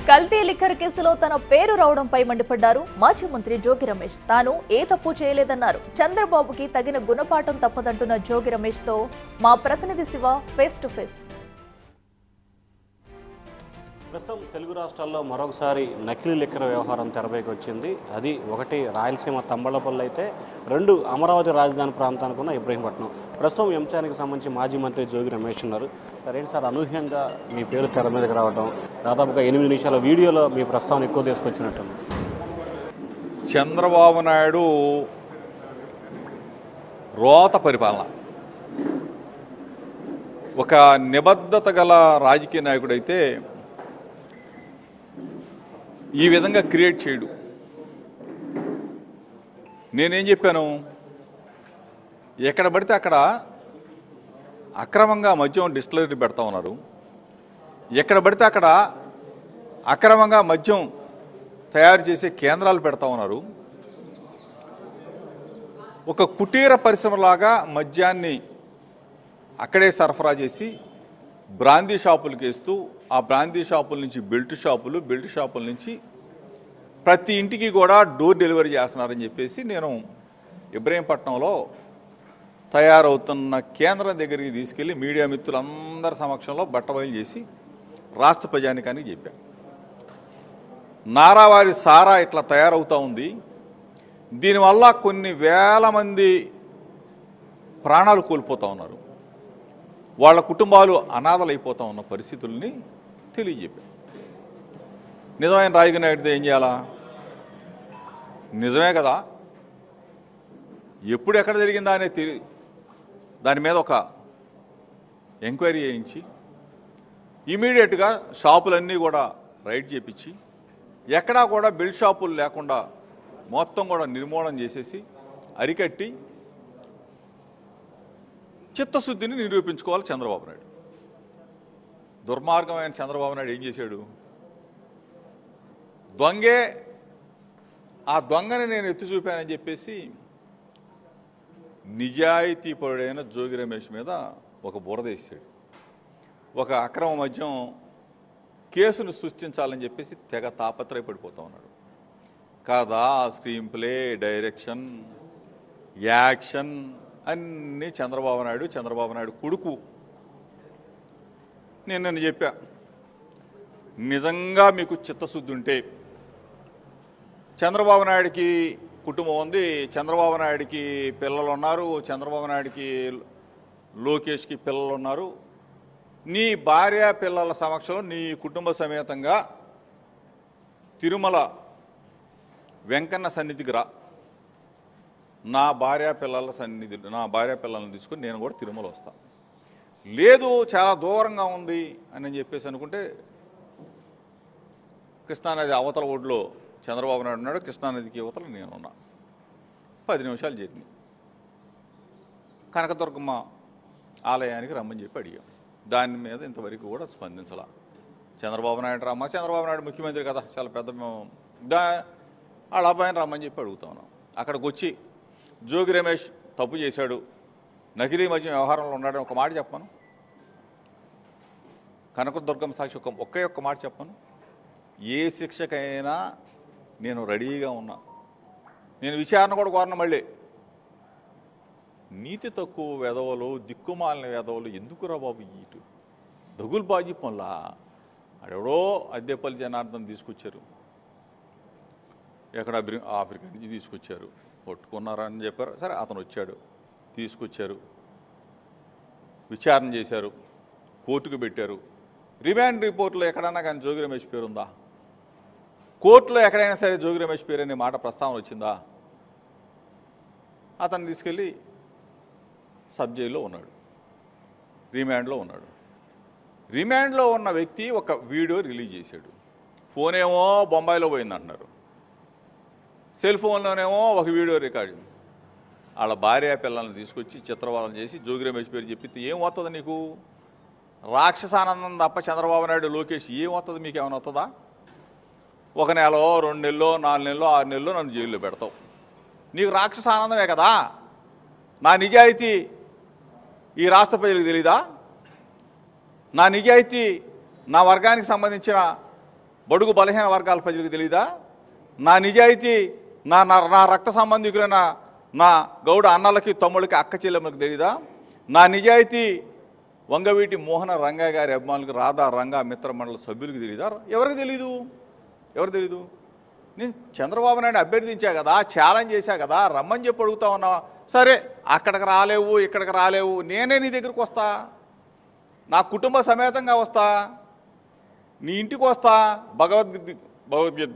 కల్తీ లిక్కర్ కేసులో తన పేరు రావడంపై మండిపడ్డారు మాజీ మంత్రి జోగి రమేష్. తాను ఏ తప్పు చేయలేదన్నారు. చంద్రబాబుకి తగిన గుణపాఠం తప్పదంటున్న జోగి రమేష్ తో మా ప్రతినిధి శివ ఫేస్ టు ఫేస్. ప్రస్తుతం తెలుగు రాష్ట్రాల్లో మరొకసారి నకిలీ లిక్కర్ వ్యవహారం తెరపైకి వచ్చింది. అది ఒకటి రాయలసీమ తంబళ్లపల్లి అయితే, రెండు అమరావతి రాజధాని ప్రాంతానికి ఉన్న ఇబ్రహీంపట్నం. ప్రస్తుతం ఈ అంశానికి సంబంధించి మాజీ మంత్రి జోగి రమేష్ ఉన్నారు. సరే సార్, అనూహ్యంగా మీ పేరు తెర మీదకి రావడం, దాదాపుగా 8 నిమిషాల వీడియోలో మీ ప్రస్తావన ఎక్కువ తీసుకొచ్చినట్టు. చంద్రబాబు నాయుడు రోత పరిపాలన, ఒక నిబద్ధత గల రాజకీయ నాయకుడైతే ఈ విధంగా క్రియేట్ చేయడు. నేనేం చెప్పాను, ఎక్కడ పడితే అక్కడ అక్రమంగా మద్యం డిస్టిలరీ పెడతా ఉన్నారు, ఎక్కడ పడితే అక్కడ అక్రమంగా మద్యం తయారు చేసే కేంద్రాలు పెడతా ఉన్నారు. ఒక కుటీర పరిశ్రమలాగా మద్యాన్ని అక్కడే సరఫరా చేసి బ్రాందీ షాపులకు వేస్తూ, ఆ బ్రాందీ షాపుల నుంచి బెల్ట్ షాపుల నుంచి ప్రతి ఇంటికి కూడా డోర్ డెలివరీ చేస్తున్నారని చెప్పేసి నేను ఇబ్రహీంపట్నంలో తయారవుతున్న కేంద్రం దగ్గరికి తీసుకెళ్లి మీడియా మిత్రులందరి సమక్షంలో బట్టబయలు చేసి రాష్ట్ర ప్రజానికానికి చెప్పాను. నారావారి సారా ఇట్లా తయారవుతూ ఉంది, దీనివల్ల కొన్ని వేల మంది ప్రాణాలు కోల్పోతూ ఉన్నారు, వాళ్ళ కుటుంబాలు అనాథలైపోతూ ఉన్న పరిస్థితుల్ని తెలియజెప్పారు. నిజమైన రాజకీయ నాయుడితే ఏం చేయాలా? నిజమే కదా, ఎప్పుడు ఎక్కడ జరిగిందా అనే దాని మీద ఒక ఎంక్వైరీ చేయించి ఇమీడియట్గా షాపులన్నీ కూడా రైడ్ చేపించి ఎక్కడా కూడా బెల్ట్ షాపులు లేకుండా మొత్తం కూడా నిర్మూలన చేసేసి అరికట్టి చిత్తశుద్ధిని నిరూపించుకోవాలి చంద్రబాబు నాయుడు. దుర్మార్గమైన చంద్రబాబు నాయుడు ఏం చేశాడు? దొంగే, ఆ దొంగని నేను ఎత్తి చూపానని చెప్పేసి నిజాయితీ పరుడైన జోగి రమేష్ మీద ఒక బురద వేసాడు. ఒక అక్రమ మద్యం కేసును సృష్టించాలని చెప్పేసి తెగ తాపత్రయపడిపోతూ ఉన్నాడు. కాదా, స్క్రీన్ ప్లే, డైరెక్షన్, యాక్షన్ అన్నీ చంద్రబాబు నాయుడు కొడుకు. నేను చెప్పా, నిజంగా మీకు చిత్తశుద్ధి ఉంటే, చంద్రబాబు నాయుడికి కుటుంబం ఉంది, చంద్రబాబు నాయుడికి పిల్లలు ఉన్నారు, చంద్రబాబు నాయుడికి లోకేష్కి పిల్లలు ఉన్నారు, నీ భార్య పిల్లల సమక్షంలో నీ కుటుంబ సమేతంగా తిరుమల వెంకన్న సన్నిధికి రా, నా భార్య పిల్లలను తీసుకుని నేను కూడా తిరుమల వస్తాను. లేదు చాలా దూరంగా ఉంది అని చెప్పేసి అనుకుంటే, కృష్ణానది అవతల ఒడ్లో చంద్రబాబు నాయుడు ఉన్నాడు, కృష్ణానదికి యువతలు నేనున్నా. 10 నిమిషాలు జర్నీ. కనకదుర్గమ్మ ఆలయానికి రమ్మని చెప్పి అడిగాం. దాని మీద ఇంతవరకు కూడా స్పందించాల. చంద్రబాబు నాయుడు ముఖ్యమంత్రి కదా, చాలా పెద్ద వాళ్ళ అబ్బాయిని రమ్మని చెప్పి అడుగుతా ఉన్నాం. అక్కడికి వచ్చి జోగి రమేష్ తప్పు చేశాడు, నకిలీ మద్యం వ్యవహారంలో ఉన్నాడని ఒక మాట చెప్పాను. కనకదుర్గమ్మ సాక్షి ఒక్క మాట చెప్పాను. ఏ శిక్షకైనా నేను రెడీగా ఉన్నా. నేను విచారణ కూడా కోరను. మళ్ళీ నీతి తక్కువ వెధవలు, దిక్కుమాలిన వెధవలు ఎందుకురా బాబు ఇటు దగులుబాజీ పనులా? అడెవడో అద్దెపల్లి జనార్దన్ తీసుకొచ్చారు, ఎక్కడ ఆఫ్రికా నుంచి తీసుకొచ్చారు, పట్టుకున్నారని చెప్పారు. సరే, అతను వచ్చాడు, తీసుకొచ్చారు, విచారణ చేశారు, కోర్టుకు పెట్టారు. రిమాండ్ రిపోర్ట్లో ఎక్కడైనా కానీ జోగి రమేష్ పేరుందా? కోర్టులో ఎక్కడైనా సరే జోగి రమేష్ పేరు అనే మాట ప్రస్తావన వచ్చిందా? అతను తీసుకెళ్ళి సబ్ జైల్లో ఉన్నాడు, రిమాండ్లో ఉన్నాడు. రిమాండ్లో ఉన్న వ్యక్తి ఒక వీడియో రిలీజ్ చేశాడు. ఫోన్ ఏమో బొంబాయిలో పోయిందంటున్నారు, సెల్ ఫోన్లోనేమో ఒక వీడియో రికార్డు. వాళ్ళ భార్య పిల్లల్ని తీసుకొచ్చి చిత్రవాదం చేసి జోగి రమేష్ పేరు చెప్పితే ఏం వస్తుంది నీకు? రాక్షసానందం తప్ప చంద్రబాబు నాయుడు, లోకేష్ ఏం వస్తుంది? మీకు ఏమైనా వస్తుందా? 1 నెల, 2 నెలలు, 4 నెలలు, 6 నెలలు నన్ను జైల్లో పెడతావు. నీకు రాక్షసానందమే కదా. నా నిజాయితీ ఈ రాష్ట్ర ప్రజలకు తెలీదా? నా నిజాయితీ నా వర్గానికి సంబంధించిన బడుగు బలహీన వర్గాల ప్రజలకు తెలీదా? నా నిజాయితీ నా నా రక్త సంబంధికులైన నా గౌడ అన్నలకి తమ్ముళ్ళకి అక్క చెల్లెమ్మలకు తెలీదా? నా నిజాయితీ వంగవీటి మోహన రంగా గారి అభిమానులకు రాధా రంగా మిత్ర మండలి సభ్యులకు తెలీదా? ఎవరికి తెలీదు? ఎవరు తెలీదు? నేను చంద్రబాబు నాయుడు అభ్యర్థించా కదా, ఛాలెంజ్ చేశా కదా, రమ్మని చెప్పి అడుగుతా ఉన్నా. సరే అక్కడికి రాలేవు, ఇక్కడికి రాలేవు, నేనే నీ దగ్గరికి వస్తా, నా కుటుంబ సమేతంగా వస్తా, నీ ఇంటికి వస్తా, భగవద్గీత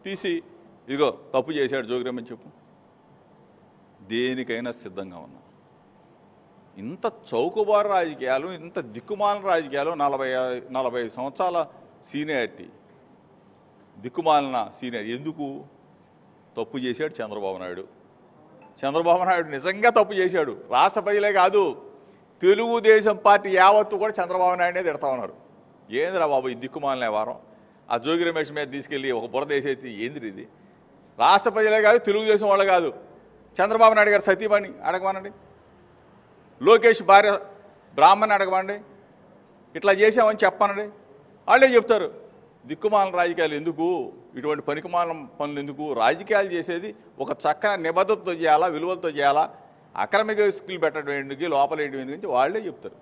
తీసి ఇదిగో తప్పు చేశాడు జోగిరామని చెప్పు. దేనికైనా సిద్ధంగా ఉన్నా. ఇంత చౌకబారు రాజకీయాలు, ఇంత దిక్కుమాలిన రాజకీయాలు, 40 సంవత్సరాల సీనియారిటీ, దిక్కుమాలిన సీనియర్. ఎందుకు? తప్పు చేశాడు చంద్రబాబు నాయుడు. చంద్రబాబు నాయుడు నిజంగా తప్పు చేశాడు. రాష్ట్ర ప్రజలే కాదు, తెలుగుదేశం పార్టీ యావత్తు కూడా చంద్రబాబు నాయుడునే తిడతా ఉన్నారు. ఏందిరా బాబు ఈ దిక్కుమాలిన వ్యవహారం? ఆ జోగి రమేష్ మీద తీసుకెళ్ళి ఒక బురద వేసేది ఏంది ఇది? రాష్ట్ర ప్రజలే కాదు, తెలుగుదేశం వాళ్ళు కాదు, చంద్రబాబు నాయుడు గారు సతీమణి అడగమనండి, లోకేష్ భార్య బ్రాహ్మణ్ అడగమండి, ఇట్లా చేసామని చెప్పనండి, వాళ్ళే చెప్తారు. దిక్కుమాలిన రాజకీయాలు ఎందుకు? ఇటువంటి పనికిమాలిన పనులు ఎందుకు? రాజకీయాలు చేసేది ఒక చక్కని నిబద్ధతతో చేయాలా, విలువలతో చేయాలా, అక్రమిక ఇసుకులు పెట్టడం ఎందుకు, లోపలేయడం ఎందుకు వాళ్ళే చెప్తారు.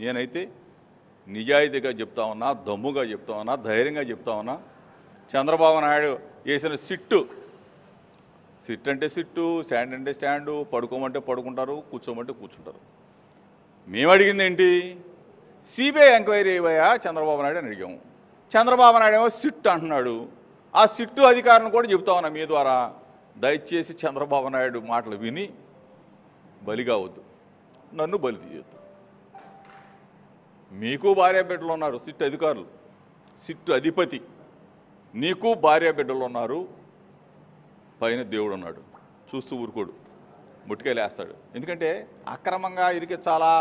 నేనైతే నిజాయితీగా చెప్తా ఉన్నా, దమ్ముగా చెప్తా ఉన్నా, ధైర్యంగా చెప్తా ఉన్నా. చంద్రబాబు నాయుడు వేసిన సిట్టు అంటే సిట్టు, స్టాండ్ అంటే స్టాండు, పడుకోమంటే పడుకుంటారు, కూర్చోమంటే కూర్చుంటారు. మేము అడిగింది ఏంటి? సిబిఐ ఎంక్వైరీ అయ్యా చంద్రబాబు నాయుడు అని అడిగాము. చంద్రబాబు నాయుడు ఏమో సిట్ అంటున్నాడు. ఆ సిట్టు అధికారులను కూడా చెప్తా ఉన్నా మీ ద్వారా, దయచేసి చంద్రబాబు నాయుడు మాటలు విని బలిగా వద్దు, నన్ను బలి తీయొద్దు. మీకు భార్యాబిడ్డలు ఉన్నారు, సిట్ అధికారులు, సిట్ అధిపతి, నీకు భార్యాబిడ్డలు ఉన్నారు, పైన దేవుడు ఉన్నాడు, చూస్తూ ఊరుకోడు, ముట్టికాయలు వేస్తాడు. ఎందుకంటే అక్రమంగా ఇరికించాలా,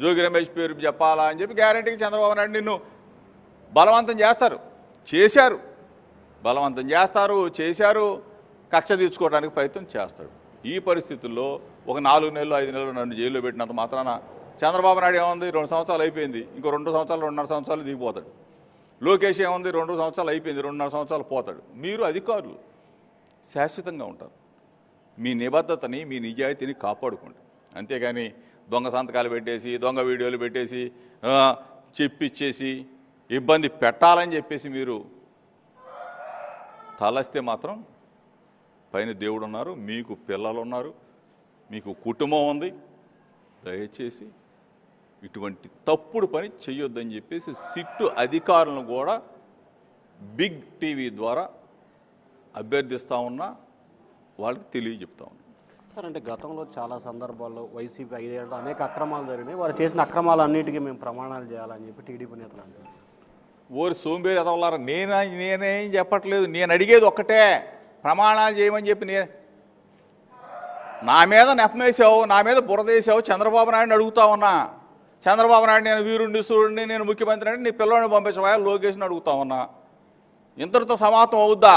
జోగి రమేష్ పేరు చెప్పాలా అని చెప్పి గ్యారంటీకి చంద్రబాబు నాయుడు నిన్ను బలవంతం చేశారు, బలవంతం చేశారు, కక్ష తీర్చుకోవడానికి ప్రయత్నం చేస్తాడు. ఈ పరిస్థితుల్లో ఒక 4 నెలలు 5 నెలలు నన్ను జైల్లో పెట్టినంత మాత్రాన చంద్రబాబు నాయుడు ఏముంది, 2 సంవత్సరాలు అయిపోయింది, ఇంకో 2 సంవత్సరాలు 2.5 సంవత్సరాలు దిగిపోతాడు. లోకేష్ ఏముంది, 2 సంవత్సరాలు అయిపోయింది, 2.5 సంవత్సరాలు పోతాడు. మీరు అధికారులు శాశ్వతంగా ఉంటారు. మీ నిబద్ధతని, మీ నిజాయితీని కాపాడుకోండి. అంతేగాని దొంగ సంతకాలు పెట్టేసి, దొంగ వీడియోలు పెట్టేసి, చెప్పిచ్చేసి, ఇబ్బంది పెట్టాలని చెప్పేసి మీరు తలస్తే మాత్రం పైన దేవుడు ఉన్నారు, మీకు పిల్లలు ఉన్నారు, మీకు కుటుంబం ఉంది. దయచేసి ఇటువంటి తప్పుడు పని చెయ్యొద్దని చెప్పేసి సిట్టు అధికారులను కూడా బిగ్ టీవీ ద్వారా అభ్యర్థిస్తూ ఉన్నా, వాళ్ళకి తెలియజెప్తా ఉన్నా. సార్, అంటే గతంలో చాలా సందర్భాల్లో వైసీపీ 5 ఏళ్ళు అనేక అక్రమాలు జరిగినాయి. వారు చేసిన అక్రమాలన్నిటికీ మేము ప్రమాణాలు చేయాలని చెప్పి టీడీపీ నేతలు అంటారు. ఓరి సోంబేరి ఎదవలారా, నేనేం చెప్పట్లేదు. నేను అడిగేది ఒక్కటే, ప్రమాణాలు చేయమని చెప్పి నా మీద నెపమేసావు, నా మీద బురదేసావు, చంద్రబాబు నాయుడిని అడుగుతా ఉన్నా. చంద్రబాబు నాయుడు నేను వీరుండి సూర్యుడిని, నేను ముఖ్యమంత్రి అంటే నీ పిల్లల్ని పంపించవా, లోకేష్ని అడుగుతా ఉన్నా. ఇంతటితో సమాప్తం అవుద్దా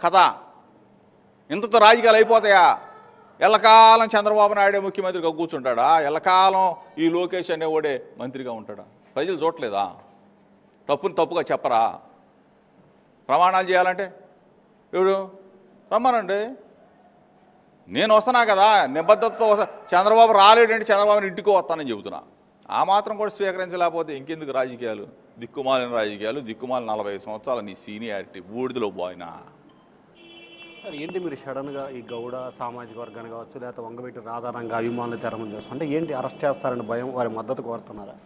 కథ? ఇంతతో రాజకీయాలు అయిపోతాయా? ఎల్లకాలం చంద్రబాబు నాయుడే ముఖ్యమంత్రిగా కూర్చుంటాడా? ఎల్లకాలం ఈ లోకేష్ అనేవాడే మంత్రిగా ఉంటాడా? ప్రజలు చూడలేదా? తప్పుని తప్పుగా చెప్పరా? ప్రమాణాలు చేయాలంటే ఎవడు రమ్మనండి, నేను వస్తున్నా కదా, నిబద్ధతతో వస్తా. చంద్రబాబు రాలేడంటే చంద్రబాబుని ఇంటికి వస్తానని చెబుతున్నా. ఆ మాత్రం కూడా స్వీకరించలేకపోతే ఇంకెందుకు రాజకీయాలు? దిక్కుమాలిన రాజకీయాలు, దిక్కుమాలిన 40 సంవత్సరాలు నీ సీనియారిటీ బూడిదలో పోయినా. ఏంటి మీరు సడన్గా ఈ గౌడ సామాజిక వర్గాన్ని కావచ్చు, లేకపోతే వంగవీటి రాధారంగా అభిమానులు తెరమని చేస్తాం అంటే ఏంటి? అరెస్ట్ చేస్తారని భయం, వారి మద్దతు కోరుతున్నారా?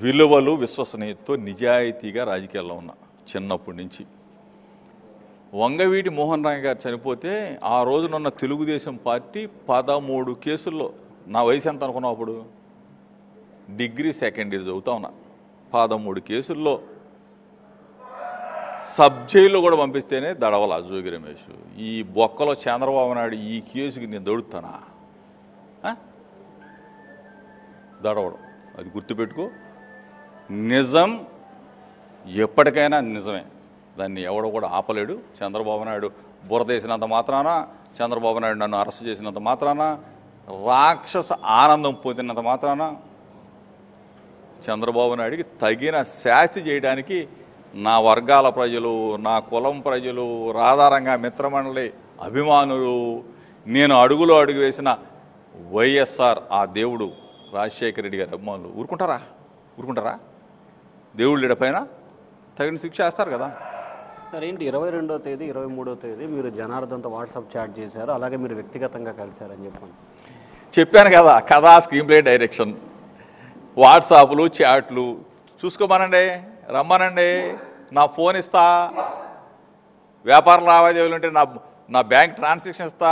విలువలు, విశ్వసనీయతతో నిజాయితీగా రాజకీయాల్లో ఉన్నా చిన్నప్పటి నుంచి. వంగవీటి మోహన్ రాయ్ గారు చనిపోతే ఆ రోజునున్న తెలుగుదేశం పార్టీ 13 కేసుల్లో, నా వయసు ఎంత అనుకున్నావు అప్పుడు? డిగ్రీ 2nd ఇయర్ చదువుతా ఉన్నా. 13 కేసుల్లో సబ్ జైల్లో కూడా పంపిస్తేనే దడవల జోగి రమేష్. ఈ బొక్కలో చంద్రబాబు నాయుడు ఈ కేసుకి నేను దొడుతానా? దడవడం, అది గుర్తుపెట్టుకో. నిజం ఎప్పటికైనా నిజమే, దాన్ని ఎవడో కూడా ఆపలేడు. చంద్రబాబు నాయుడు బురదేసినంత మాత్రాన, చంద్రబాబు నాయుడు నన్ను అరెస్ట్ చేసినంత మాత్రాన, రాక్షస ఆనందం పొందినంత మాత్రాన చంద్రబాబు నాయుడికి తగిన శాస్తి చేయడానికి నా వర్గాల ప్రజలు, నా కులం ప్రజలు, రాధారంగా మిత్రమండలి అభిమానులు, నేను అడుగులో అడుగు వేసిన వైఎస్ఆర్ ఆ దేవుడు రాజశేఖర రెడ్డి గారి అభిమానులు ఊరుకుంటారా? దేవుళ్ళ పైన తగిన శిక్ష వేస్తారు కదా. సార్ ఏంటి 22వ తేదీ 23వ తేదీ మీరు జనార్దన్తో వాట్సాప్ చాట్ చేశారు, అలాగే మీరు వ్యక్తిగతంగా కలిశారని చెప్పండి. చెప్పాను కదా, కథా స్క్రీన్ ప్లే డైరెక్షన్, వాట్సాప్లు చాట్లు చూసుకోమనండి, రమ్మనండి, నా ఫోన్ ఇస్తా, వ్యాపార లావాదేవీలు ఉంటే నా బ్యాంక్ ట్రాన్సాక్షన్ ఇస్తా.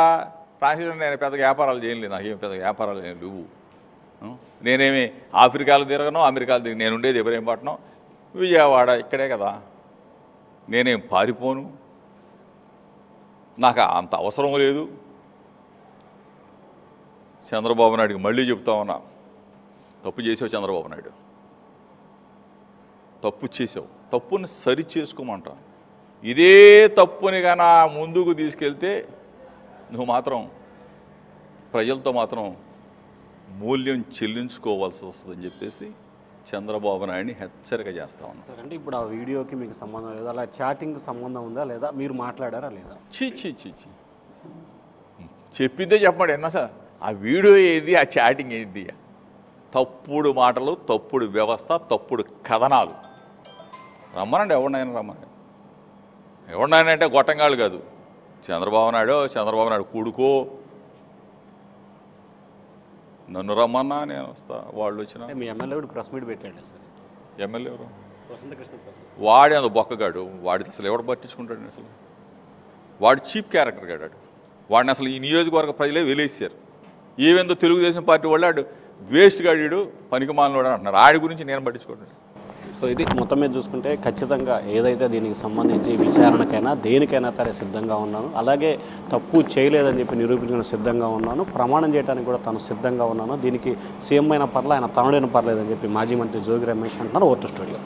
ట్రాన్సాక్షన్ నేను పెద్దగా వ్యాపారాలు చేయలేదు, నాకేం పెద్ద వ్యాపారాలు ఏం లేవు. నేనేమి ఆఫ్రికాలో తిరగను, అమెరికాలో తిరగను. నేను ఉండేది ఇబ్రహీంపట్నం, విజయవాడ, ఇక్కడే కదా. నేనేం పారిపోను, నాకు అంత అవసరం లేదు. చంద్రబాబు నాయుడికి మళ్ళీ చెప్తా ఉన్నా, తప్పు చేసావు చంద్రబాబు నాయుడు, తప్పు చేసావు, తప్పుని సరి చేసుకోమంట. ఇదే తప్పుని కన్నా ముందుకు తీసుకెళ్తే నువ్వు మాత్రం ప్రజలతో మాత్రం మూల్యం చెల్లించుకోవాల్సి వస్తుందని చెప్పేసి చంద్రబాబు నాయుడిని హెచ్చరిక చేస్తా ఉన్నాం. అంటే ఇప్పుడు ఆ వీడియోకి మీకు సంబంధం లేదా, అలా చాటింగ్ సంబంధం ఉందా లేదా, మీరు మాట్లాడారా లేదా? చీ చెప్పిందే చెప్పండి ఎన్నా సార్. ఆ వీడియో ఏది, ఆ చాటింగ్ ఏది? తప్పుడు మాటలు, తప్పుడు వ్యవస్థ, తప్పుడు కథనాలు. రమ్మనండి, ఎవరినైనా అంటే గొట్టంగాళ్ళు కాదు. చంద్రబాబు నాయుడు కొడుకో నన్ను రమ్మన్నా నేను వస్తా, వాళ్ళు వచ్చినా. మీ ఎమ్మెల్యే కూడా ప్రెస్ మీట్ పెట్టాడు సార్. ఎమ్మెల్యే ఎవరు? వాడే అంత బొక్కగాడు, వాడి అసలు ఎవడు పట్టించుకుంటాడు? అసలు వాడు చీప్ క్యారెక్టర్ గాడాడు. వాడిని అసలు ఈ నియోజకవర్గ ప్రజలే వెలేసారు. ఏవేందో తెలుగుదేశం పార్టీ వాళ్ళు వేస్ట్ గాడు, పనికి మాలినోడు అంటున్నారు. ఆడి గురించి నేను పట్టించుకోండి. సో ఇది మొత్తం మీద చూసుకుంటే ఖచ్చితంగా ఏదైతే దీనికి సంబంధించి విచారణకైనా దేనికైనా సరే సిద్ధంగా ఉన్నాను, అలాగే తప్పు చేయలేదని చెప్పి నిరూపించడానికి సిద్ధంగా ఉన్నాను, ప్రమాణం చేయడానికి కూడా తాను సిద్ధంగా ఉన్నాను. దీనికి సీఎం అయిన పర్లేదు, ఆయన తనుడైన పర్లేదని చెప్పి మాజీ మంత్రి జోగి రమేష్ అంటున్నారు. Vote studio.